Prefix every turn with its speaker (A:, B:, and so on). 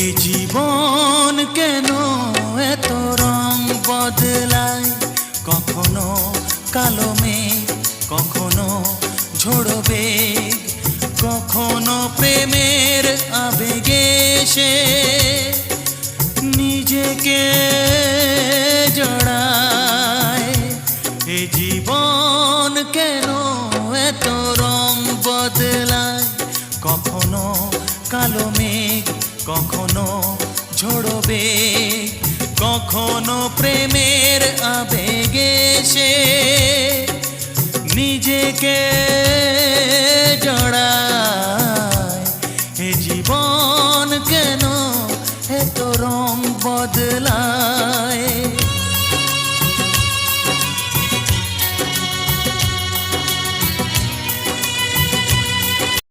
A: এ জীবন কেন এত রং বদলায়, কখনো কালো মেঘ, কখনো ঝোড়ো বেগ, কখনো প্রেমের আবেগে সে নিজেকে জড়ায়। এ জীবন কেন এত রং বদলায়, কখনো কালো মেঘ, কখনো ঝোড়ো বেগ, কখনো প্রেমের আবেগে সে নিজেকে জড়ায়।